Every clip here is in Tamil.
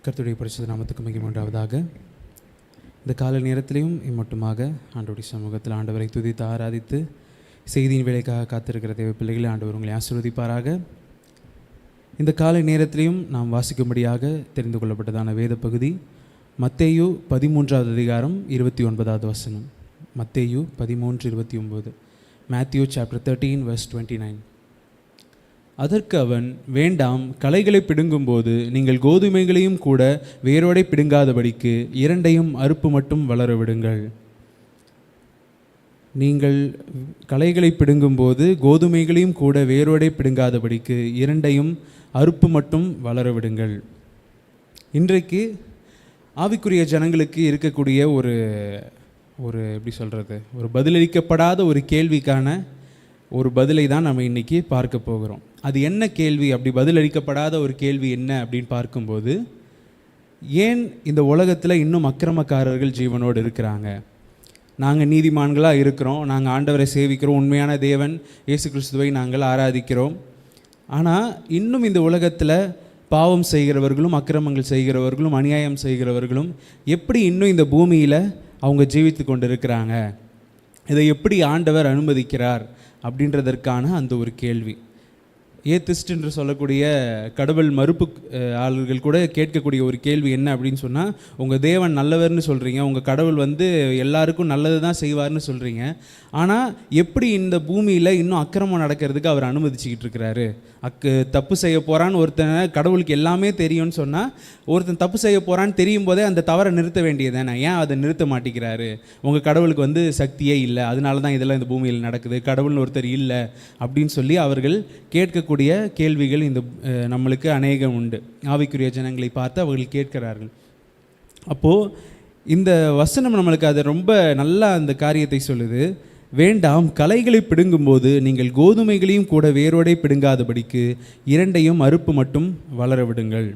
கர்த்தருடைய பரிசுத்த நாமத்துக்கு மகிமை உண்டாவதாக. இந்த கால நேரத்திலையும் இம்மட்டுமாக ஆண்டவருடைய சமூகத்தில் ஆண்டவரை துதித்து ஆராதித்து செய்தியின் வேலைக்காக காத்திருக்கிற தேவ பிள்ளைகளை ஆண்டவர் உங்களை ஆசீர்வதிப்பாராக. இந்த காலை நேரத்திலையும் நாம் வாசிக்கும்படியாக தெரிந்து கொள்ளப்பட்டதான வேத பகுதி மத்தேயு 13வது அதிகாரம் 29வது வசனம். மத்தேயு 13:29. Matthew chapter 13 verse 29. அதற்கு அவன், வேண்டாம், களைகளை பிடுங்கும்போது நீங்கள் கோதுமைகளையும் கூட வேரோடை பிடுங்காதபடிக்கு இரண்டையும் அறுப்பு மட்டும் வளர விடுங்கள். நீங்கள் களைகளை பிடுங்கும்போது கோதுமைகளையும் கூட வேரோடை பிடுங்காதபடிக்கு இரண்டையும் அறுப்பு மட்டும் வளர விடுங்கள். இன்றைக்கு ஆவிக்குரிய ஜனங்களுக்கு இருக்கக்கூடிய ஒரு எப்படி சொல்கிறது, ஒரு பதிலளிக்கப்படாத ஒரு கேள்விக்கான ஒரு பதிலை தான் நம்ம இன்றைக்கி பார்க்க போகிறோம். அது என்ன கேள்வி? அப்படி பதிலளிக்கப்படாத ஒரு கேள்வி என்ன அப்படின்னு பார்க்கும்போது, ஏன் இந்த உலகத்தில் இன்னும் அக்கிரமக்காரர்கள் ஜீவனோடு இருக்கிறாங்க? நாங்கள் நீதிமான்களாக இருக்கிறோம், நாங்கள் ஆண்டவரை சேவிக்கிறோம், உண்மையான தேவன் இயேசு கிறிஸ்துவை நாங்கள் ஆராதிக்கிறோம். ஆனால் இன்னும் இந்த உலகத்தில் பாவம் செய்கிறவர்களும் அக்கிரமங்கள் செய்கிறவர்களும் அநியாயம் செய்கிறவர்களும் எப்படி இன்னும் இந்த பூமியில் அவங்க ஜீவித்து கொண்டு இருக்கிறாங்க? இதை எப்படி ஆண்டவர் அனுமதிக்கிறார் அப்படின்றதற்கான அந்த ஒரு கேள்வி. ஏத்திஸ்ட் என்று சொல்லக்கூடிய கடவுள் மறுப்பு ஆளுகள் கூட கேட்கக்கூடிய ஒரு கேள்வி என்ன அப்படின்னு சொன்னால், உங்கள் தேவன் நல்லவர்னு சொல்கிறீங்க, உங்கள் கடவுள் எல்லாருக்கும் நல்லது தான் செய்வார்னு சொல்கிறீங்க, ஆனால் எப்படி இந்த பூமியில் இன்னும் அக்கிரமம் நடக்கிறதுக்கு அவர் அனுமதிச்சுக்கிட்டு இருக்கிறாரு? தப்பு செய்ய போகிறான்னு ஒருத்தனை கடவுளுக்கு எல்லாமே தெரியும்னு சொன்னால், ஒருத்தன் தப்பு செய்ய போகிறான்னு தெரியும் போதே அந்த தவறை நிறுத்த வேண்டியதானே? ஏன் அதை நிறுத்த மாட்டேங்கிறாரு? உங்கள் கடவுளுக்கு சக்தியே இல்லை, அதனால தான் இதெல்லாம் இந்த பூமியில் நடக்குது, கடவுள்னு ஒருத்தர் இல்லை அப்படின்னு சொல்லி அவர்கள் கேட்கக்கூடிய கேள்விகள் இந்த நம்மளுக்கு அநேகம் உண்டு. ஆவிக்குரிய ஜனங்களை பார்த்து அவர்கள் கேட்கிறார்கள். அப்போது இந்த வசனம் நம்மளுக்கு அதை ரொம்ப நல்லா அந்த காரியத்தை சொல்லுது. வேண்டாம், களைகளை பிடுங்கும்போது நீங்கள் கோதுமைகளையும் கூட வேரோடை பிடுங்காதபடிக்கு இரண்டையும் அறுப்பு மட்டும் வளர விடுங்கள்.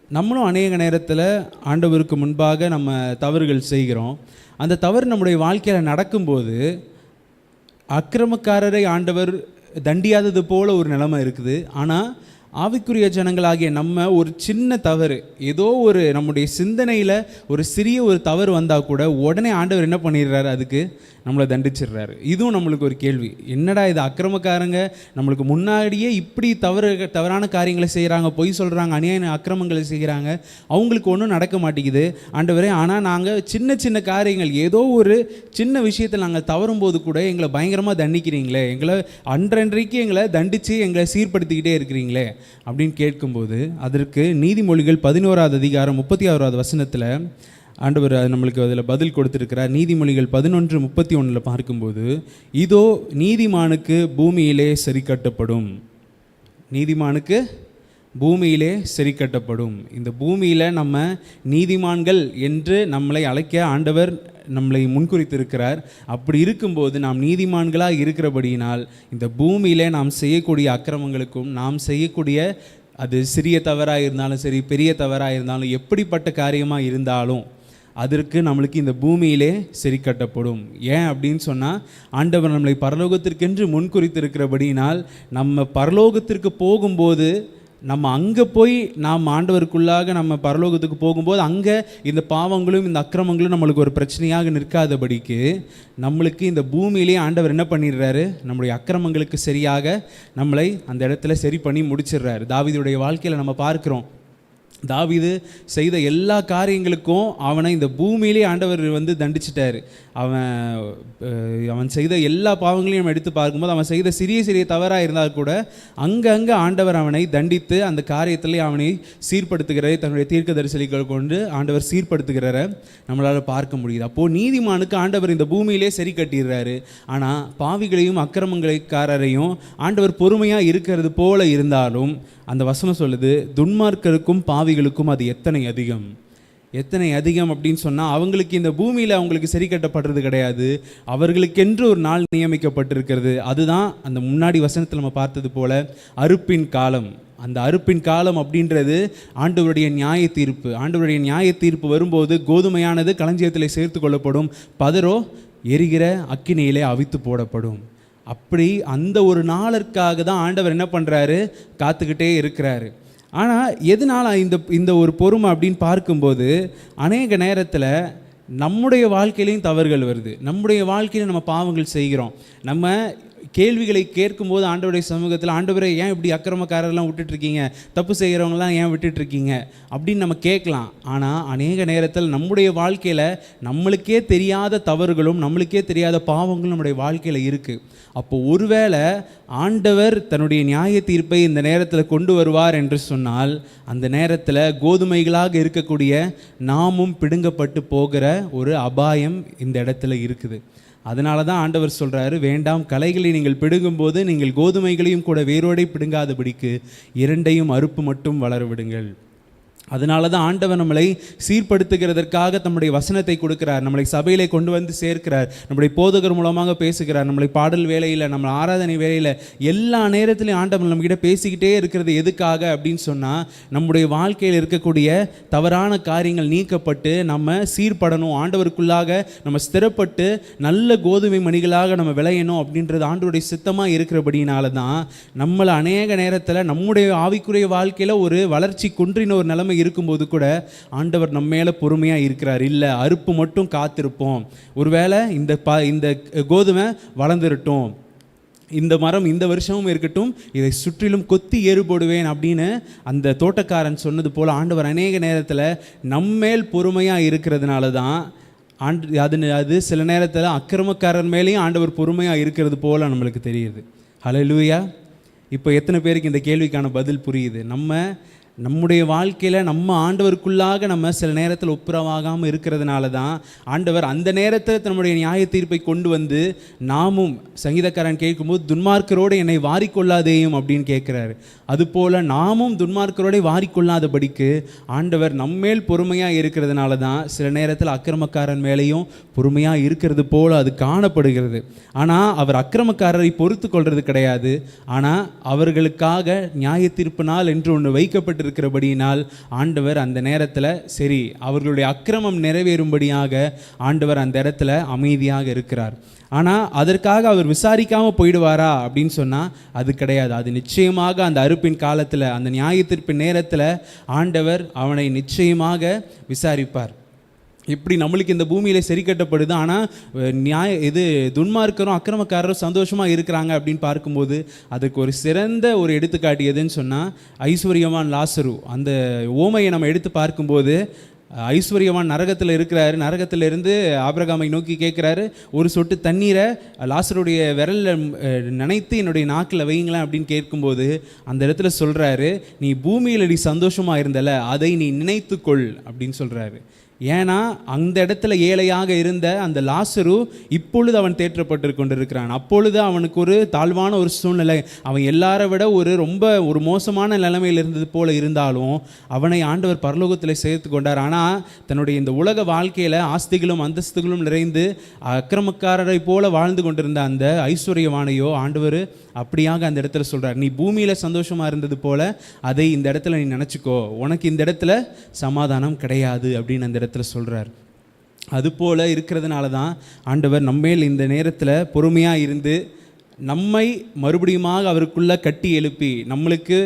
நம்மளும் அநேக நேரத்தில் ஆண்டவருக்கு முன்பாக நம்ம தவறுகள் செய்கிறோம். அந்த தவறு நம்முடைய வாழ்க்கையில் நடக்கும்போது அக்கிரமக்காரரை ஆண்டவர் தண்டியாதது போல ஒரு நிலைமை இருக்குது. ஆனால் ஆவிக்குரிய ஜனங்களாகிய நம்ம ஒரு சின்ன தவறு, ஏதோ ஒரு நம்முடைய சிந்தனையில் ஒரு சிறிய ஒரு தவறு வந்தால் கூட உடனே ஆண்டவர் என்ன பண்ணிடுறாரு? அதுக்கு நம்மளை தண்டிச்சிடுறாரு. இதுவும் நம்மளுக்கு ஒரு கேள்வி. என்னடா இது, அக்கிரமக்காரங்க நம்மளுக்கு முன்னாடியே இப்படி தவறான காரியங்களை செய்கிறாங்க, பொய் சொல்கிறாங்க, அநியாய அக்கிரமங்களை செய்கிறாங்க, அவங்களுக்கு ஒன்றும் நடக்க மாட்டேங்குது ஆண்டவரே. ஆனால் நாங்கள் சின்ன சின்ன காரியங்கள், ஏதோ ஒரு சின்ன விஷயத்தில் நாங்கள் தவறும் போது கூட எங்களை பயங்கரமாக தண்டிக்கிறீங்களே, எங்களை அன்றன்றைக்கு எங்களை தண்டித்து எங்களை சீர்படுத்திக்கிட்டே இருக்கிறீங்களே அப்படின்னு கேட்கும்போது, அதற்கு நீதிமொழிகள் 11வது அதிகாரம் 36வது வசனத்தில் ஆண்டவர் நம்மளுக்கு அதில் பதில் கொடுத்துருக்கிறார். நீதிமொழிகள் 11:31 பார்க்கும்போது, இதோ நீதிமானுக்கு பூமியிலே சரி கட்டப்படும், நீதிமானுக்கு பூமியிலே சரி கட்டப்படும். இந்த பூமியில் நம்ம நீதிமான்கள் என்று நம்மளை அழைக்க ஆண்டவர் நம்மளை முன்குறித்திருக்கிறார். அப்படி இருக்கும்போது நாம் நீதிமான்களாக இருக்கிறபடியினால் இந்த பூமியிலே நாம் செய்யக்கூடிய அக்கிரமங்களுக்கும், நாம் செய்யக்கூடிய அது சிறிய தவறாக இருந்தாலும் சரி, பெரிய தவறாக இருந்தாலும், எப்படிப்பட்ட காரியமாக இருந்தாலும் அதற்கு நம்மளுக்கு இந்த பூமியிலே சரி கட்டப்படும். ஏன் அப்படின்னு சொன்னால், ஆண்டவர் நம்மளை பரலோகத்திற்கென்று முன்குறித்திருக்கிறபடியினால் நம்ம பரலோகத்திற்கு போகும்போது, நம்ம அங்கே போய் நாம் ஆண்டவருக்குள்ளாக நம்ம பரலோகத்துக்கு போகும்போது அங்கே இந்த பாவங்களும் இந்த அக்கிரமங்களும் நம்மளுக்கு ஒரு பிரச்சனையாக நிற்காதபடிக்கு நம்மளுக்கு இந்த பூமியிலே ஆண்டவர் என்ன பண்ணிடுறாரு? நம்முடைய அக்கிரமங்களுக்கு சரியாக நம்மளை அந்த இடத்துல சரி பண்ணி முடிச்சிடுறாரு. தாவீதுடைய வாழ்க்கையில் நம்ம பார்க்குறோம், தாவீது செய்த எல்லா காரியங்களுக்கும் அவனை இந்த பூமியிலே ஆண்டவர் தண்டிச்சிட்டார். அவன் செய்த எல்லா பாவங்களையும் நம்ம எடுத்து பார்க்கும்போது, அவன் செய்த சிறிய சிறிய தவறாக இருந்தால் கூட அங்கங்கே ஆண்டவர் அவனை தண்டித்து அந்த காரியத்திலே அவனை சீர்படுத்துகிறதை தன்னுடைய தீர்க்கதரிசிகள் கொண்டு ஆண்டவர் சீர்படுத்துகிறார நம்மளால் பார்க்க முடியுது. அப்போது நீதிமானுக்கு ஆண்டவர் இந்த பூமியிலே சரி கட்டிடுறாரு. ஆனால் பாவிகளையும் அக்கிரமங்களைக்காரரையும் ஆண்டவர் பொறுமையாக இருக்கிறது போல இருந்தாலும் அந்த வசனம் சொல்லுது, துன்மார்க்கருக்கும் பாவிகளுக்கும் அது எத்தனை அதிகம், எத்தனை அதிகம் அப்படின்னு சொன்னால், அவங்களுக்கு இந்த பூமியில் அவங்களுக்கு சரி கட்டப்படுறது கிடையாது, அவர்களுக்கென்று ஒரு நாள் நியமிக்கப்பட்டிருக்கிறது. அதுதான் அந்த முன்னாடி வசனத்தில் நம்ம பார்த்தது போல அறுப்பின் காலம். அந்த அறுப்பின் காலம் அப்படின்றது ஆண்டவருடைய நியாய தீர்ப்பு. ஆண்டவருடைய நியாய தீர்ப்பு வரும்போது கோதுமையானது களஞ்சியத்தில் சேர்த்து கொள்ளப்படும், பதரோ எரிகிற அக்கினியிலே அவித்து போடப்படும். அப்படி அந்த ஒரு நாளுக்காக தான் ஆண்டவர் என்ன பண்ணுறாரு? காத்துக்கிட்டே இருக்கிறாரு. ஆனால் எதனால் இந்த ஒரு பொறுமை அப்படின்னு பார்க்கும்போது அநேக நேரத்தில் நம்முடைய வாழ்க்கையிலையும் தவறுகள் வருது. நம்முடைய வாழ்க்கையில் நம்ம பாவங்கள் செய்கிறோம். நம்ம கேள்விகளை கேட்கும்போது ஆண்டவருடைய சமூகத்தில், ஆண்டவரை ஏன் இப்படி அக்கிரமக்காரர்லாம் விட்டுட்ருக்கீங்க, தப்பு செய்கிறவங்களாம் ஏன் விட்டுட்ருக்கீங்க அப்படின்னு நம்ம கேட்கலாம். ஆனால் அநேக நேரத்தில் நம்முடைய வாழ்க்கையில் நம்மளுக்கே தெரியாத தவறுகளும் நம்மளுக்கே தெரியாத பாவங்களும் நம்முடைய வாழ்க்கையில் இருக்குது. அப்போது ஒருவேளை ஆண்டவர் தன்னுடைய நியாய தீர்ப்பை இந்த நேரத்தில் கொண்டு வருவார் என்று சொன்னால், அந்த நேரத்தில் கோதுமைகளாக இருக்கக்கூடிய நாமும் பிடுங்கப்பட்டு போகிற ஒரு அபாயம் இந்த இடத்துல இருக்குது. அதனால தான் ஆண்டவர் சொல்கிறாரு, வேண்டாம், களைகளை நீங்கள் பிடுங்கும்போது நீங்கள் கோதுமைகளையும் கூட வேரோடை பிடுங்காதபடிக்கு இரண்டையும் அறுப்பு மட்டும் வளர விடுங்கள். அதனால தான் ஆண்டவர் நம்மளை சீர்படுத்துகிறதற்காக நம்முடைய வசனத்தை கொடுக்கிறார், நம்மளை சபையிலே கொண்டு வந்து சேர்க்கிறார், நம்முடைய போதகர் மூலமாக பேசுகிறார், நம்மளை பாடல் வேலையில், நம்ம ஆராதனை வேலையில், எல்லா நேரத்திலையும் ஆண்டவர் நம்மகிட்ட பேசிக்கிட்டே இருக்கிறது எதுக்காக அப்படின்னு சொன்னால், நம்முடைய வாழ்க்கையில் இருக்கக்கூடிய தவறான காரியங்கள் நீக்கப்பட்டு நம்ம சீர்படணும், ஆண்டவருக்குள்ளாக நம்ம ஸ்திரப்பட்டு நல்ல கோதுமை மணிகளாக நம்ம விளையணும் அப்படின்றது ஆண்டவருடைய சித்தமாக இருக்கிறபடினால தான் நம்மளை அநேக நேரத்தில் நம்முடைய ஆவிக்குரிய வாழ்க்கையில் ஒரு வளர்ச்சி குன்றின ஒரு நிலைமை இருக்கும்போது கூட ஆண்டவர் நம்ம மேலே பொறுமையாக இருக்கிறார். இல்லை, அறுப்பு மட்டும் காத்திருப்போம், ஒருவேளை இந்த கோதுமை வளர்ந்துருட்டும், இந்த மரம் இந்த வருஷமும் இருக்கட்டும், இதை சுற்றிலும் கொத்தி ஏறு போடுவேன் அப்படின்னு அந்த தோட்டக்காரன் சொன்னது போல் ஆண்டவர் அநேக நேரத்தில் நம்மேல் பொறுமையாக இருக்கிறதுனால தான் அது சில நேரத்தில் அக்கிரமக்காரர் மேலேயும் ஆண்டவர் பொறுமையாக இருக்கிறது போல் நம்மளுக்கு தெரியுது. ஹல்லேலூயா. இப்போ எத்தனை பேருக்கு இந்த கேள்விக்கான பதில் புரியுது? நம்முடைய வாழ்க்கையில் நம்ம ஆண்டவருக்குள்ளாக நம்ம சில நேரத்தில் ஒப்புரவாகாமல் இருக்கிறதுனால தான் ஆண்டவர் அந்த நேரத்தில் நம்முடைய நியாய தீர்ப்பை கொண்டு வந்து, நாமும் சங்கீதக்காரன் கேட்கும்போது துன்மார்க்கரோடு என்னை வாரிக்கொள்ளாதேயும் அப்படின்னு கேட்குறாரு. அதுபோல் நாமும் துன்மார்க்கரோடு வாரிக்கொள்ளாதபடிக்கு ஆண்டவர் நம்மேல் பொறுமையாக இருக்கிறதுனால தான் சில நேரத்தில் அக்கிரமக்காரன் மேலேயும் பொறுமையாக இருக்கிறது போல் அது காணப்படுகிறது. ஆனால் அவர் அக்கிரமக்காரரை பொறுத்து கொள்வது கிடையாது. ஆனால் அவர்களுக்காக நியாய தீர்ப்பு நாள் என்று ஒன்று வைக்கப்பட்டிருக்கிறபடியினால் ஆண்டவர் அந்த நேரத்தில் சரி, அவர்களுடைய அக்கிரமம் நிறைவேறும்படியாக ஆண்டவர் அந்த இடத்துல அமைதியாக இருக்கிறார். ஆனால் அதற்காக அவர் விசாரிக்காமல் போயிடுவாரா அப்படின்னு சொன்னால் அது கிடையாது. அது நிச்சயமாக அந்த அறுப்பின் காலத்தில், அந்த நியாய தீர்ப்பின் நேரத்தில் ஆண்டவர் அவனை நிச்சயமாக விசாரிப்பார். இப்படி நம்மளுக்கு இந்த பூமியில் சரி கட்டப்படுது. ஆனால் துன்மார்க்கரும் அக்கிரமக்காரரும் சந்தோஷமாக இருக்கிறாங்க அப்படின்னு பார்க்கும்போது அதுக்கு ஒரு சிறந்த ஒரு எடுத்துக்காட்டு எதுன்னு சொன்னால் ஐஸ்வர்யவான் லாசரு. அந்த ஓமையை நம்ம எடுத்து பார்க்கும்போது ஐஸ்வர்யவான் நரகத்தில் இருக்கிறாரு. நரகத்திலிருந்து ஆபிரகாமை நோக்கி கேட்குறாரு, ஒரு சொட்டு தண்ணீரை லாசருடைய விரலில் நினைத்து என்னுடைய நாக்கில் வைங்களேன் அப்படின்னு கேட்கும்போது அந்த இடத்துல சொல்கிறாரு, நீ பூமியில் நீ சந்தோஷமாக இருந்தல, அதை நீ நினைத்துக்கொள் அப்படின்னு சொல்கிறாரு. ஏன்னா அந்த இடத்துல ஏழையாக இருந்த அந்த லாசரு இப்பொழுது அவன் தேற்றப்பட்டு கொண்டிருக்கிறான். அப்பொழுது அவனுக்கு ஒரு தாழ்வான ஒரு சூழ்நிலை, அவன் எல்லாரை விட ரொம்ப மோசமான நிலைமையில் இருந்தது போல இருந்தாலும் அவனை ஆண்டவர் பரலோகத்தில் சேர்த்து கொண்டார். ஆனால் தன்னுடைய இந்த உலக வாழ்க்கையில் ஆஸ்திகளும் அந்தஸ்துகளும் நிறைந்து அக்கிரமக்காரரை போல வாழ்ந்து கொண்டிருந்த அந்த ஐஸ்வர்யவானையோ ஆண்டவர் அப்படியாக அந்த இடத்துல சொல்கிறார், நீ பூமியில் சந்தோஷமாக இருந்தது போல அதை இந்த இடத்துல நீ நினச்சிக்கோ, உனக்கு இந்த இடத்துல சமாதானம் கிடையாது அப்படின்னு அந்த இடத்துல சொல்கிறார். அதுபோல் இருக்கிறதுனால தான் ஆண்டவர் நம்மேல் இந்த நேரத்தில் பொறுமையாக இருந்து நம்மை மறுபடியுமாக அவருக்குள்ளே கட்டி எழுப்பி நம்மளுக்கு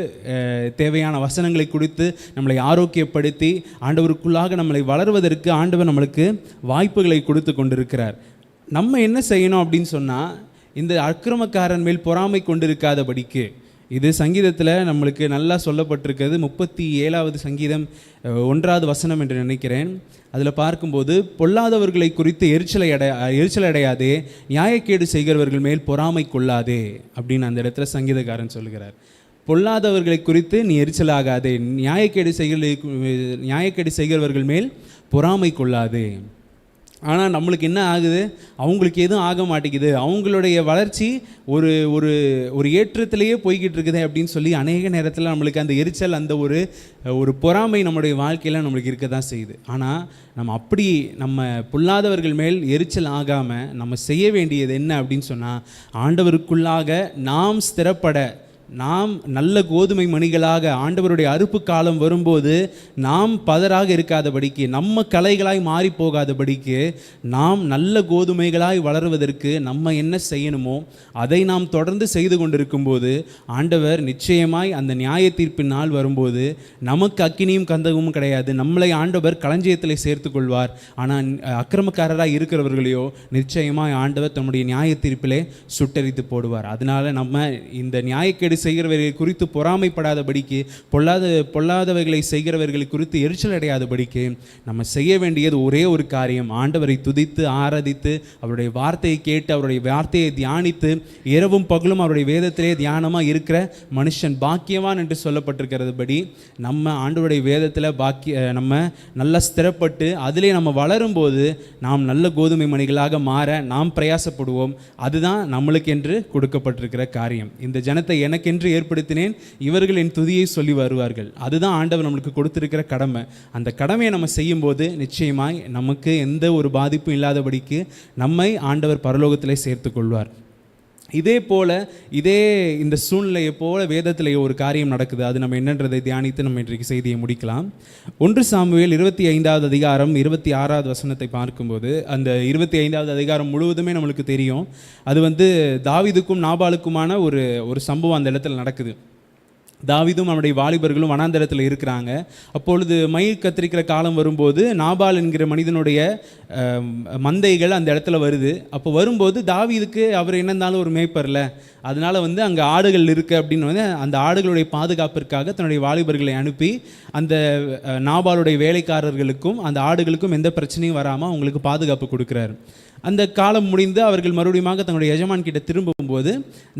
தேவையான வசனங்களை கொடுத்து நம்மளை ஆரோக்கியப்படுத்தி ஆண்டவருக்குள்ளாக நம்மளை வளர்வதற்கு ஆண்டவர் நம்மளுக்கு வாய்ப்புகளை கொடுத்து கொண்டிருக்கிறார். நம்ம என்ன செய்யணும் அப்படின்னு சொன்னால், இந்த அக்கிரமக்காரன் மேல் பொறாமை கொண்டிருக்காதபடிக்கு, இது சங்கீதத்தில் நம்மளுக்கு நல்லா சொல்லப்பட்டிருக்கிறது. 37வது சங்கீதம் 1வது வசனம் என்று நினைக்கிறேன். அதில் பார்க்கும்போது, பொல்லாதவர்களை குறித்து எரிச்சல் அடையாதே, நியாயக்கேடு செய்கிறவர்கள் மேல் பொறாமை கொள்ளாதே அப்படின்னு அந்த இடத்துல சங்கீதக்காரன் சொல்லுகிறார். பொல்லாதவர்களை குறித்து நீ எரிச்சலாகாதே, நியாயக்கேடு செய்கிறவர்கள் மேல் பொறாமை கொள்ளாதே. ஆனால் நம்மளுக்கு என்ன ஆகுது, அவங்களுக்கு எதுவும் ஆக மாட்டேங்குது, அவங்களுடைய வளர்ச்சி ஒரு ஒரு ஏற்றத்திலேயே போய்கிட்டு இருக்குது அப்படின்னு சொல்லி அநேக நேரத்தில் நம்மளுக்கு அந்த எரிச்சல், அந்த ஒரு பொறாமை நம்முடைய வாழ்க்கையில் நம்மளுக்கு இருக்க தான் செய்யுது. ஆனால் நம்ம பொல்லாதவர்கள் மேல் எரிச்சல் ஆகாமல் நம்ம செய்ய வேண்டியது என்ன அப்படின்னு சொன்னால், ஆண்டவருக்குள்ளாக நாம் ஸ்திரப்பட நாம் நல்ல கோதுமை மணிகளாக ஆண்டவருடைய அறுப்பு காலம் வரும்போது நாம் பதராக இருக்காதபடிக்கு, நம்ம களைகளாய் மாறி போகாதபடிக்கு, நாம் நல்ல கோதுமைகளாய் வளருவதற்கு நம்ம என்ன செய்யணுமோ அதை நாம் தொடர்ந்து செய்து கொண்டிருக்கும்போது ஆண்டவர் நிச்சயமாய் அந்த நியாய தீர்ப்பின் நாள் வரும்போது நமக்கு அக்கினியும் கந்தகமும் கிடையாது. நம்மளை ஆண்டவர் களஞ்சியத்தில் சேர்த்து கொள்வார். ஆனால் அக்கிரமக்காரராக இருக்கிறவர்களையோ நிச்சயமாய் ஆண்டவர் தம்முடைய நியாய தீர்ப்பிலே சுட்டரித்து போடுவார். அதனால நம்ம இந்த நியாயக்கேடு செய்கிறவர்களை குறித்து பொறாமைப்படாதபடிக்கு, பொல்லாதவைகளை செய்கிறவர்களை குறித்து எரிச்சல் அடையாதபடிக்கு நம்ம செய்ய வேண்டியது ஒரே ஒரு காரியம், ஆண்டவரை துதித்து ஆராதித்து அவருடைய வார்த்தையை கேட்டு அவருடைய வார்த்தையை தியானித்து இரவும் பகலும் அவருடைய வேதத்திலே தியானமாக இருக்கிற மனுஷன் பாக்கியவான் என்று சொல்லப்பட்டிருக்கிறதுபடி நம்ம ஆண்டவருடைய வேதத்தில் நம்ம நல்லா ஸ்திரப்பட்டு அதிலே நம்ம வளரும்போது நாம் நல்ல கோதுமை மணிகளாக மாற நாம் பிரயாசப்படுவோம். அதுதான் நம்மளுக்கு என்று கொடுக்கப்பட்டிருக்கிற காரியம். இந்த ஜனத்தை எனக்கென்று ஏற்படுத்தினேன், இவர்கள் என் துதியை சொல்லி வருவார்கள். அதுதான் ஆண்டவர் நம்மளுக்கு கொடுத்திருக்கிற கடமை. அந்த கடமையை நம்ம செய்யும்போது நிச்சயமாய் நமக்கு எந்த ஒரு பாதிப்பும் இல்லாதபடிக்கு நம்மை ஆண்டவர் பரலோகத்திலே சேர்த்து கொள்வார். இதே இந்த சூழ்நிலையை போல வேதத்தில் ஒரு காரியம் நடக்குது. அது நம்ம என்னன்றதை தியானித்து நம்ம இன்றைக்கு செய்தியை முடிக்கலாம். 1 சாமுவேல் 25வது அதிகாரம் 26வது வசனத்தை பார்க்கும்போது, அந்த 25வது அதிகாரம் முழுவதுமே நம்மளுக்கு தெரியும். அது தாவீதுக்கும் நாபாலுக்குமான ஒரு சம்பவம் அந்த இடத்துல நடக்குது. தாவீதும் அவனுடைய வாலிபர்களும் வனாந்தரத்தில் இருக்கிறாங்க. அப்பொழுது மயிர் கத்திரிக்கிற காலம் வரும்போது நாபால் என்கிற மனிதனுடைய மந்தைகள் அந்த இடத்துல வருது. அப்போ வரும்போது தாவீதுக்கு அவர் என்னந்தாலும் ஒரு மேய்ப்பர்ல, அதனால் அங்கே ஆடுகள் இருக்குது அப்படின்னு அந்த ஆடுகளுடைய பாதுகாப்பிற்காக தன்னுடைய வாலிபர்களை அனுப்பி அந்த நாபாலுடைய வேலைக்காரர்களுக்கும் அந்த ஆடுகளுக்கும் எந்த பிரச்சனையும் வராமல் அவங்களுக்கு பாதுகாப்பு கொடுக்குறாரு. அந்த காலம் முடிந்து அவர்கள் மறுபடியும் தங்களுடைய எஜமான் கிட்ட திரும்பும்போது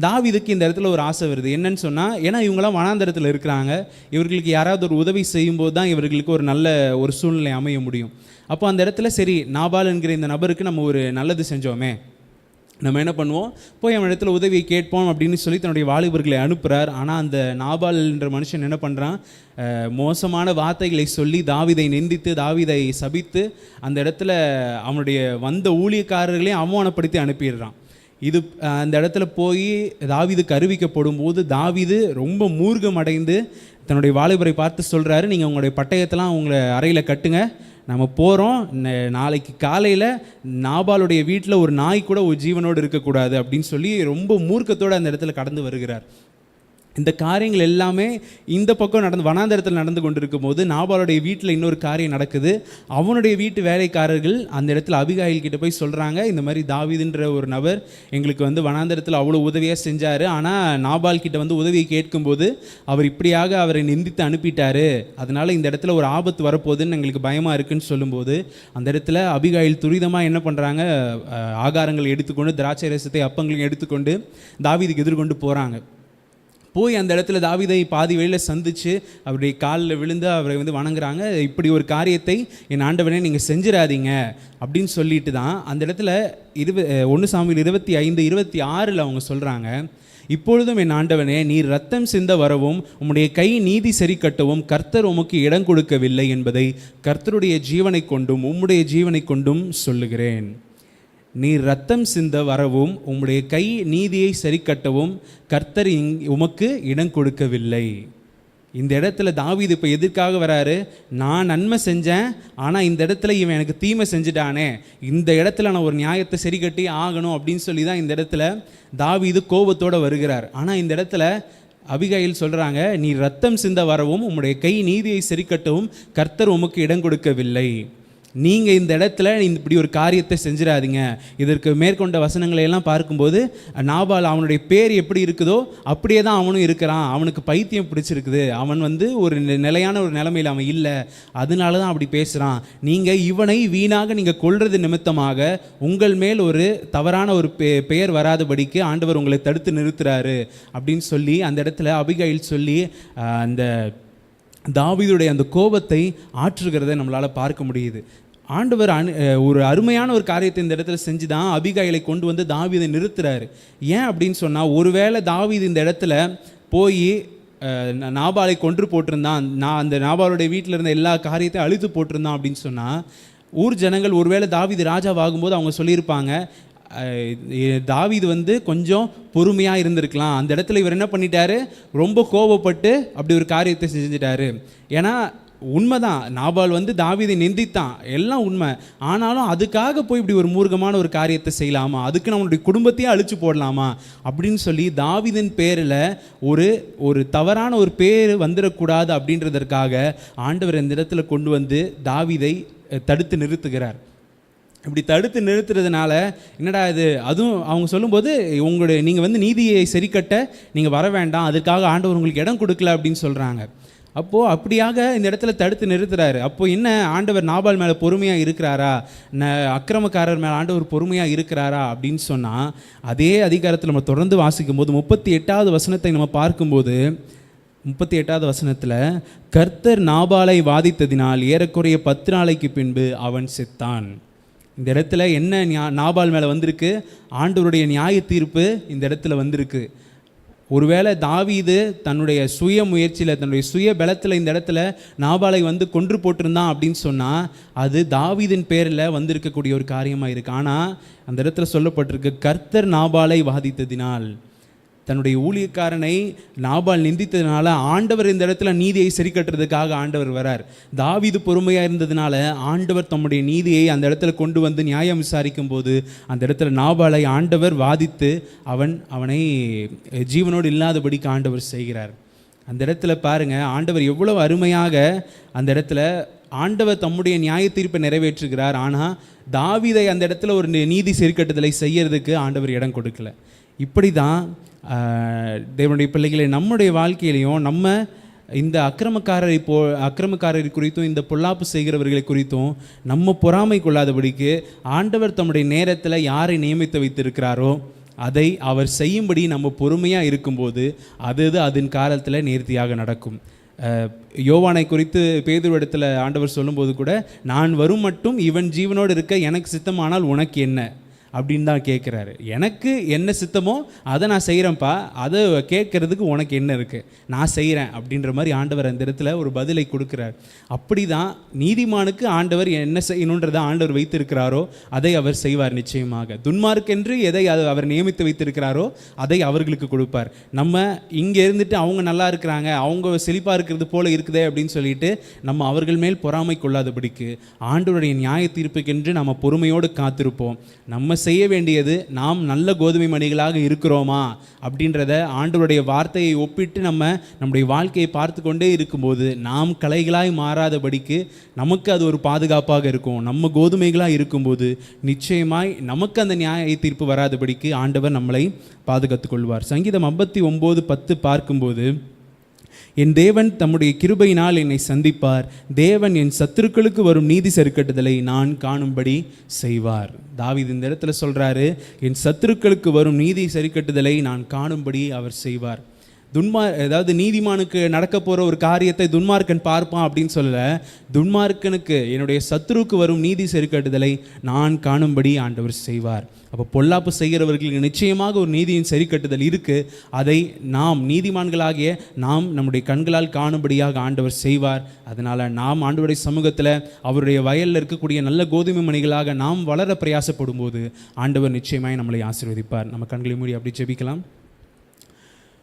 தாவீதுக்கு இந்த இடத்துல ஒரு ஆசை வருது. என்னன்னு சொன்னால், ஏன்னா இவங்களாம் வனாந்தரத்தில் இருக்கிறாங்க, இவர்களுக்கு யாராவது ஒரு உதவி செய்யும்போது தான் இவர்களுக்கு ஒரு நல்ல ஒரு சூழ்நிலை அமைய முடியும். அப்போ அந்த இடத்துல சரி, நாபால் என்கிற இந்த நபருக்கு நம்ம ஒரு நல்லது செஞ்சோமே, நம்ம என்ன பண்ணுவோம், போய் அவன் இடத்துல உதவியை கேட்போம் அப்படின்னு சொல்லி தன்னுடைய வாலிபர்களை அனுப்புகிறார். ஆனால் அந்த நாபால் என்ற மனுஷன் என்ன பண்ணுறான், மோசமான வார்த்தைகளை சொல்லி தாவீதை நிந்தித்து தாவீதை சபித்து அந்த இடத்துல அவனுடைய வந்த ஊழியக்காரர்களையும் அவமானப்படுத்தி அனுப்பிடுறான். இது அந்த இடத்துல போய் தாவீதுக்கு அறிவிக்கப்படும் போது தாவீது ரொம்ப மூர்க்கம் அடைந்து தன்னுடைய வாலிபரை பார்த்து சொல்கிறாரு, நீங்கள் உங்களுடைய பட்டயத்தெல்லாம் உங்களை அறையில் கட்டுங்க, நம்ம போகிறோம், நாளைக்கு காலையில் நாபாலுடைய வீட்டில் ஒரு நாய் கூட ஒரு ஜீவனோடு இருக்கக்கூடாது அப்படின்னு சொல்லி ரொம்ப மூர்க்கத்தோடு அந்த இடத்துல கடந்து வருகிறார். இந்த காரியங்கள் எல்லாமே இந்த பக்கம் வனாந்தரத்தில் நடந்து கொண்டிருக்கும் போது நாபாலுடைய வீட்டில் இன்னொரு காரியம் நடக்குது. அவனுடைய வீட்டு வேலைக்காரர்கள் அந்த இடத்துல அபிகாயில் கிட்ட போய் சொல்கிறாங்க, இந்த மாதிரி தாவீதுன்ற ஒரு நபர் எங்களுக்கு வனாந்தரத்தில் அவ்வளோ உதவியாக செஞ்சார், ஆனால் நாபால் கிட்ட உதவியை கேட்கும்போது அவர் இப்படியாக அவரை நிந்தித்து அனுப்பிட்டாரு, அதனால் இந்த இடத்துல ஒரு ஆபத்து வரப்போகுதுன்னு எங்களுக்கு பயமாக இருக்குன்னு சொல்லும்போது அந்த இடத்துல அபிகாயில் துரிதமாக என்ன பண்ணுறாங்க, ஆகாரங்களை எடுத்துக்கொண்டு திராட்சை ரசத்தை அப்பங்களையும் எடுத்துக்கொண்டு தாவீதுக்கு எதிர்கொண்டு போகிறாங்க. போய் அந்த இடத்துல தாவீதை பாதி வழியில் சந்தித்து அவருடைய காலில் விழுந்து அவரை வணங்குறாங்க. இப்படி ஒரு காரியத்தை என் ஆண்டவனே நீங்கள் செஞ்சிடாதீங்க அப்படின்னு சொல்லிட்டு தான் அந்த இடத்துல 1 சாமுவேல் 25:26 அவங்க சொல்கிறாங்க, இப்பொழுதும் என் ஆண்டவனே, நீர் ரத்தம் சிந்த வரவும் உம்முடைய கை நீதி சரி கட்டவும் கர்த்தர் உமக்கு இடம் கொடுக்கவில்லை என்பதை கர்த்தருடைய ஜீவனை கொண்டும் உம்முடைய ஜீவனை கொண்டும் சொல்லுகிறேன். நீர் ரத்தம் சிந்த வரவும் உம்முடைய கை நீதியை சரி கட்டவும் கர்த்தர் உமக்கு இடம் கொடுக்கவில்லை. இந்த இடத்துல தாவீது இப்போ எதற்காக வராரு, நான் நன்மை செஞ்சேன், ஆனால் இந்த இடத்துல இவன் எனக்கு தீமை செஞ்சுட்டானே, இந்த இடத்துல நான் ஒரு நியாயத்தை சரி கட்டி ஆகணும் அப்படின்னு சொல்லி தான் இந்த இடத்துல தாவீது கோபத்தோடு வருகிறார். ஆனால் இந்த இடத்துல அபிகாயில் சொல்கிறாங்க, நீ ரத்தம் சிந்த வரவும் உம்முடைய கை நீதியை சரி கட்டவும் கர்த்தர் உமக்கு இடம் கொடுக்கவில்லை. நீங்கள் இந்த இடத்துல இப்படி ஒரு காரியத்தை செஞ்சிடாதீங்க. இதற்கு மேற்கொண்ட வசனங்களை எல்லாம் பார்க்கும்போது நாபால் அவனுடைய பேர் எப்படி இருக்குதோ அப்படியே தான் அவனும் இருக்கிறான், அவனுக்கு பைத்தியம் பிடிச்சிருக்குது, அவன் ஒரு நிலையான ஒரு நிலைமையில் அவன் இல்லை, அதனால தான் அப்படி பேசுகிறான். நீங்கள் இவனை வீணாக நீங்கள் கொல்றது நிமித்தமாக உங்கள் மேல் ஒரு தவறான ஒரு பெயர் வராதபடிக்கு ஆண்டவர் உங்களை தடுத்து நிறுத்துறாரு அப்படின்னு சொல்லி அந்த இடத்துல அபிகாயில் சொல்லி அந்த தாவீதுடைய அந்த கோபத்தை ஆற்றுகிறதை நம்மளால் பார்க்க முடியுது. ஆண்டவர் ஒரு அருமையான ஒரு காரியத்தை இந்த இடத்துல செஞ்சு தான் அபிகாயிலை கொண்டு தாவீதை நிறுத்துறாரு. ஏன் அப்படின்னு சொன்னால், ஒருவேளை தாவீது இந்த இடத்துல போய் நாபாலை கொன்று போட்டிருந்தான், அந்த நாபாலுடைய வீட்டில் இருந்த எல்லா காரியத்தையும் அழித்து போட்டிருந்தான் அப்படின்னு சொன்னால், ஊர் ஜனங்கள் ஒருவேளை தாவீது ராஜாவாகும்போது அவங்க சொல்லியிருப்பாங்க, தாவீது வந்து கொஞ்சம் பொறுமையாக இருந்திருக்கலாம். அந்த இடத்துல இவர் என்ன பண்ணிட்டாரு, ரொம்ப கோபப்பட்டு அப்படி ஒரு காரியத்தை செஞ்சுட்டாரு. ஏன்னா உண்மைதான், நாபால் வந்து தாவீதை நிந்தித்தான், எல்லாம் உண்மை. ஆனாலும் அதுக்காக போய் இப்படி ஒரு மூர்க்கமான ஒரு காரியத்தை செய்யலாமா, அதுக்கு நம்மளுடைய குடும்பத்தையே அழிச்சு போடலாமா அப்படின்னு சொல்லி தாவீதின் பேரில் ஒரு தவறான ஒரு பேர் வந்துடக்கூடாது அப்படின்றதற்காக ஆண்டவர் இந்த இடத்துல கொண்டு வந்து தாவீதை தடுத்து நிறுத்துகிறார். இப்படி தடுத்து நிறுத்துறதுனால என்னடா இது, அதுவும் அவங்க சொல்லும்போது நீங்கள் வந்து நீதியை சரிக்கட்ட நீங்கள் வர வேண்டாம், அதுக்காக ஆண்டவர் உங்களுக்கு இடம் கொடுக்கல அப்படின்னு சொல்கிறாங்க. அப்போது அப்படியாக இந்த இடத்துல தடுத்து நிறுத்துறாரு. அப்போது என்ன, ஆண்டவர் நாபால் மேலே பொறுமையாக இருக்கிறாரா, அக்கிரமக்காரர் மேலே ஆண்டவர் பொறுமையாக இருக்கிறாரா அப்படின்னு சொன்னால், அதே அதிகாரத்தில் நம்ம தொடர்ந்து வாசிக்கும்போது 38வது வசனத்தை நம்ம பார்க்கும்போது 38வது வசனத்தில், கர்த்தர் நாபாலை வாதித்ததினால் ஏறக்குறைய 10 நாளைக்கு பின்பு அவன் செத்தான். இந்த இடத்துல என்ன நாபால் மேலே வந்திருக்கு, ஆண்டவருடைய நியாய தீர்ப்பு இந்த இடத்துல வந்திருக்கு. ஒருவேளை தாவீது தன்னுடைய சுய முயற்சியில், தன்னுடைய சுய பலத்தில் இந்த இடத்துல நாபாலை வந்து கொன்று போட்டிருந்தான் அப்படின்னு சொன்னால், அது தாவீதின் பேரில் வந்திருக்கக்கூடிய ஒரு காரியமாக இருக்குது. ஆனால் அந்த இடத்துல சொல்லப்பட்டிருக்கு, கர்த்தர் நாபாலை வாதித்ததினால், தன்னுடைய ஊழியக்காரனை நாபால் நிந்தித்ததுனால ஆண்டவர் இந்த இடத்துல நீதியை சரி கட்டுறதுக்காக ஆண்டவர் வரார். தாவீது பொறுமையாக இருந்ததுனால ஆண்டவர் தம்முடைய நீதியை அந்த இடத்துல கொண்டு வந்து நியாயம் விசாரிக்கும் போது அந்த இடத்துல நாபாலை ஆண்டவர் வாதித்து அவனை ஜீவனோடு இல்லாதபடிக்கு ஆண்டவர் செய்கிறார். அந்த இடத்துல பாருங்கள், ஆண்டவர் எவ்வளவு அருமையாக அந்த இடத்துல ஆண்டவர் தம்முடைய நியாய தீர்ப்பை நிறைவேற்றுகிறார். ஆனால் தாவீதை அந்த இடத்துல ஒரு நீதி சரிக்கட்டுதலை செய்யறதுக்கு ஆண்டவர் இடம் கொடுக்கல. இப்படி தான் தேவனுடைய பிள்ளைகளை நம்முடைய வாழ்க்கையிலையும் நம்ம இந்த அக்கிரமக்காரரை குறித்தும் இந்த பொல்லாப்பு செய்கிறவர்களை குறித்தும் நம்ம பொறாமை கொள்ளாதபடிக்கு ஆண்டவர் தம்முடைய நேரத்தில் யாரை நியமித்து வைத்திருக்கிறாரோ அதை அவர் செய்யும்படி நம்ம பொறுமையாக இருக்கும்போது அதன் காலத்தில் நேர்த்தியாக நடக்கும். யோவானை குறித்து பேதுருவிடத்தில் ஆண்டவர் சொல்லும்போது கூட, நான் வரும் மட்டும் இவன் ஜீவனோடு இருக்க எனக்கு சித்தமானால் உனக்கு என்ன அப்படின்னு தான் கேட்குறாரு. எனக்கு என்ன சித்தமோ அதை நான் செய்கிறேன்ப்பா, அதை கேட்குறதுக்கு உனக்கு என்ன இருக்குது, நான் செய்கிறேன் அப்படின்ற மாதிரி ஆண்டவர் அந்த இடத்துல ஒரு பதிலை கொடுக்குறார். அப்படி தான் நீதிமானுக்கு ஆண்டவர் என்ன செய்யணுன்றதை ஆண்டவர் வைத்திருக்கிறாரோ அதை அவர் செய்வார் நிச்சயமாக. துன்மார்க்கென்று எதை அவர் நியமித்து வைத்திருக்கிறாரோ அதை அவர்களுக்கு கொடுப்பார். நம்ம இங்கே இருந்துட்டு அவங்க நல்லா இருக்கிறாங்க, அவங்க செழிப்பாக இருக்கிறது போல இருக்குதே அப்படின்னு சொல்லிட்டு நம்ம அவர்கள் மேல் பொறாமை கொள்ளாதபடிக்கு ஆண்டவருடைய நியாய தீர்ப்புக்கென்று நம்ம பொறுமையோடு காத்திருப்போம். நம்ம செய்ய வேண்டியது, நாம் நல்ல கோதுமை மணிகளாக இருக்கிறோமா அப்படின்றத ஆண்டவருடைய வார்த்தையை ஒப்பிட்டு நம்முடைய வாழ்க்கையை பார்த்து கொண்டே இருக்கும்போது நாம் களைகளாய் மாறாதபடிக்கு நமக்கு அது ஒரு பாதுகாப்பாக இருக்கும். நம்ம கோதுமைகளாக இருக்கும்போது நிச்சயமாய் நமக்கு அந்த நியாய தீர்ப்பு வராதபடிக்கு ஆண்டவர் நம்மளை பாதுகாத்து கொள்வார். சங்கீதம் 59:10 பார்க்கும்போது, என் தேவன் தம்முடைய கிருபையினால் என்னை சந்திப்பார், தேவன் என் சத்துருக்களுக்கு வரும் நீதி சரிக்கட்டுதலை நான் காணும்படி செய்வார். தாவீது இந்த இடத்துல சொல்கிறாரு, என் சத்துருக்களுக்கு வரும் நீதி சரிக்கட்டுதலை நான் காணும்படி அவர் செய்வார். அதாவது நீதிமானுக்கு நடக்க போகிற ஒரு காரியத்தை துன்மார்க்கன் பார்ப்பான் அப்படின்னு சொல்லலை, துன்மார்க்கனுக்கு, என்னுடைய சத்துருக்கு வரும் நீதி சரிக்கட்டுதலை நான் காணும்படி ஆண்டவர் செய்வார். அப்போ பொல்லாப்பு செய்கிறவர்களுக்கு நிச்சயமாக ஒரு நீதியின் சரிக்கட்டுதல் இருக்குது. அதை நாம் நீதிமான்களாகிய நாம் நம்முடைய கண்களால் காணும்படியாக ஆண்டவர் செய்வார். அதனால் நாம் ஆண்டவருடைய சமூகத்தில் அவருடைய வயலில் இருக்கக்கூடிய நல்ல கோதுமை மணிகளாக நாம் வளர பிரயாசப்படும் போது ஆண்டவர் நிச்சயமாய் நம்மளை ஆசீர்வதிப்பார். நம்ம கண்களை மூடி அப்படி ஜெபிக்கலாம்.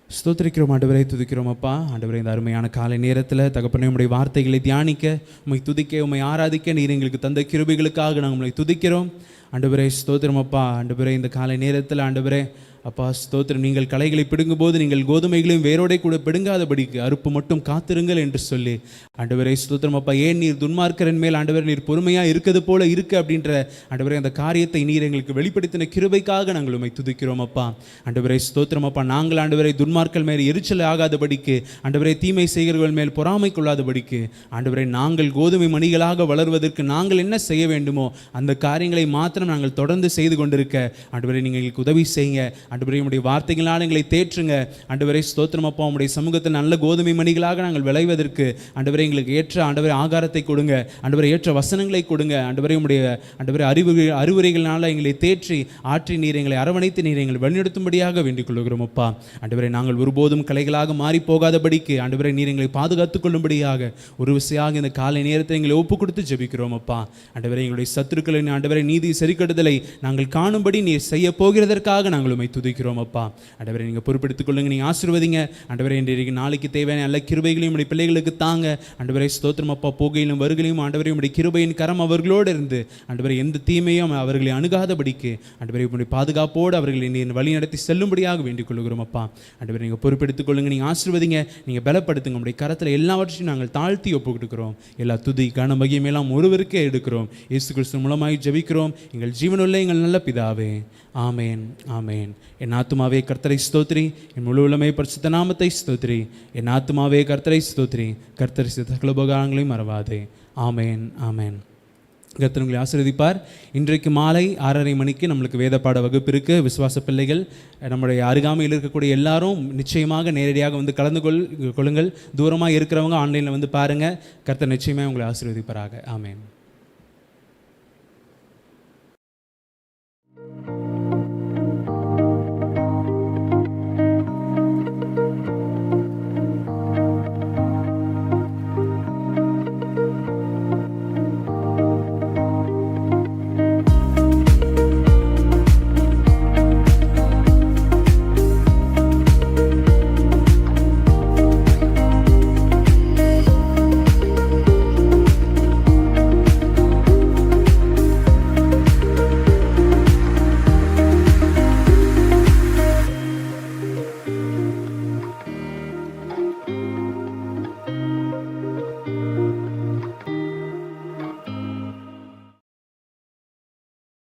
ஸ்தோத்திரிக்கிறோம் ஆண்டவரை, துதிக்கிறோம் அப்பா. ஆண்டவரை, இந்த அருமையான காலை நேரத்தில் தகப்பனே உம்முடைய வார்த்தைகளை தியானிக்க, உம்மை துதிக்க, உம்மை ஆராதிக்க நீர் எங்களுக்கு தந்த கிருபைகளுக்காக நாங்கள் உம்மை துதிக்கிறோம் ஆண்டவரே. ஸ்தோத்திரம் அப்பா. ஆண்டவரே, இந்த காலை நேரத்தில் ஆண்டவரே அப்பா ஸ்தோத்திரம், நீங்கள் களைகளை பிடுங்கும் போது நீங்கள் கோதுமைகளையும் வேரோடே கூட பிடுங்காதபடிக்கு அறுப்பு மட்டும் காத்திருங்கள் என்று சொல்லி ஆண்டவரே ஸ்தோத்திரம் அப்பா. ஏன் நீர் துன்மார்க்கரின் மேல் ஆண்டவர் நீர் பொறுமையாக இருக்கிறது போல இருக்கு அப்படின்ற ஆண்டவரே அந்த காரியத்தை நீர் எங்களுக்கு வெளிப்படுத்தின கிருபைக்காக நாங்கள் உம்மை துதிக்கிறோம் அப்பா. ஆண்டவரே ஸ்தோத்திரம் அப்பா. நாங்கள் ஆண்டவரை துன்மார்க்கல் மேல் எரிச்சல் ஆகாதபடிக்கு, ஆண்டவரை தீமை செய்கிறவர்கள் மேல் பொறாமை கொள்ளாதபடிக்கு, ஆண்டவரை நாங்கள் கோதுமை மணிகளாக வளர்வதற்கு நாங்கள் என்ன செய்ய வேண்டுமோ அந்த காரியங்களை மாத்திரம் நாங்கள் தொடர்ந்து செய்து கொண்டிருக்க ஆண்டவரை நீங்கள் எங்களுக்கு உதவி செய்யுங்க. ஆண்டவரே உம்முடைய வார்த்தைகளால் எங்களை தேற்றுங்க ஆண்டவரே. ஸ்தோத்திரம் அப்பா. உம்முடைய சமூகத்தில் நல்ல கோதுமை மணிகளாக நாங்கள் விளைவதற்கு ஆண்டவரே எங்களுக்கு ஏற்ற ஆண்டவரே ஆகாரத்தை கொடுங்க ஆண்டவரே. ஏற்ற வசனங்களை கொடுங்க ஆண்டவரே. உம்முடைய ஆண்டவரே அறிவுரைகளால் எங்களை தேற்றி ஆற்றி நீர் எங்களை அரவணைத்து நீர் எங்களை வழிநடத்தும்படியாக வேண்டிக் கொள்கிறோம் அப்பா. ஆண்டவரே நாங்கள் ஒருபோதும் கலைகளாக மாறி போகாதபடிக்கு ஆண்டவரே நீர் எங்களை பாதுகாத்துக் கொள்ளும்படியாக ஒரு விசையாக இந்த காலை நேரத்தை எங்களை ஒப்பு கொடுத்து ஜெபிக்கிறோம் அப்பா. ஆண்டவரே எங்களுடைய சத்துருக்களின் ஆண்டவரே நீதி சரிக்கட்டுதலை நாங்கள் காணும்படி நீர் செய்ய போகிறதற்காக நாங்கள் உம்மை துதிக்கிறோம் அப்பா. ஆண்டவரே நீங்கள் பொறுப்பெடுத்துக் கொள்ளுங்க, நீங்கள் ஆசீர்வதிங்க ஆண்டவரே. இன்றைக்கு நாளைக்கு தேவையான நல்ல கிருபைகளையும் உடைய பிள்ளைகளுக்கு தாங்க ஆண்டவரே. ஸ்தோத்திரம் அப்பா. போகையிலும் வருகையிலும் ஆண்டவரே உடைய கிருபையின் கரம் அவர்களோடு இருந்து ஆண்டவரே எந்த தீமையும் அவர்களை அணுகாதபடிக்கு ஆண்டவரே உடைய பாதுகாப்போடு அவர்களை நீர் வழி நடத்தி செல்லும்படியாக வேண்டிக் கொள்கிறோம் அப்பா. ஆண்டவரே நீங்கள் பொறுப்பெடுத்துக் கொள்ளுங்க, நீங்கள் ஆசீர்வதிங்க, நீங்கள் பலப்படுத்துங்க. உடைய கரத்தில் எல்லாவற்றையும் நாங்கள் தாழ்த்தி ஒப்பு கொடுக்கிறோம். எல்லா துதி கன மகிமையெல்லாம் ஒருவருக்கே எடுக்கிறோம். இயேசு கிறிஸ்து மூலமாய் ஜெபிக்கிறோம் எங்கள் ஜீவனுள்ள எங்கள் நல்ல பிதாவே. ஆமேன் ஆமேன். என் ஆத்துமாவே கர்த்தரை ஸ்தோத்ரி, என் முழு உள்ளமே பரிசுத்த நாமத்தை ஸ்தோத்ரி. என் ஆத்துமாவே கர்த்தரை ஸ்தோத்ரி, கர்த்தர் சகல உபகாரங்களையும் மறவாதே. ஆமேன் ஆமேன். கர்த்தர் உங்களை ஆசீர்வதிப்பார். இன்றைக்கு மாலை 6:30 மணிக்கு நம்மளுக்கு வேத பாட வகுப்பு இருக்குது. விசுவாச பிள்ளைகள் நம்முடைய அருகாமையில் இருக்கக்கூடிய எல்லாரும் நிச்சயமாக நேரடியாக வந்து கலந்து கொள்ளுங்கள். தூரமாக இருக்கிறவங்க ஆன்லைனில் வந்து பாருங்கள். கர்த்தர் நிச்சயமாக உங்களை ஆசீர்வதிப்பாராக. ஆமேன்.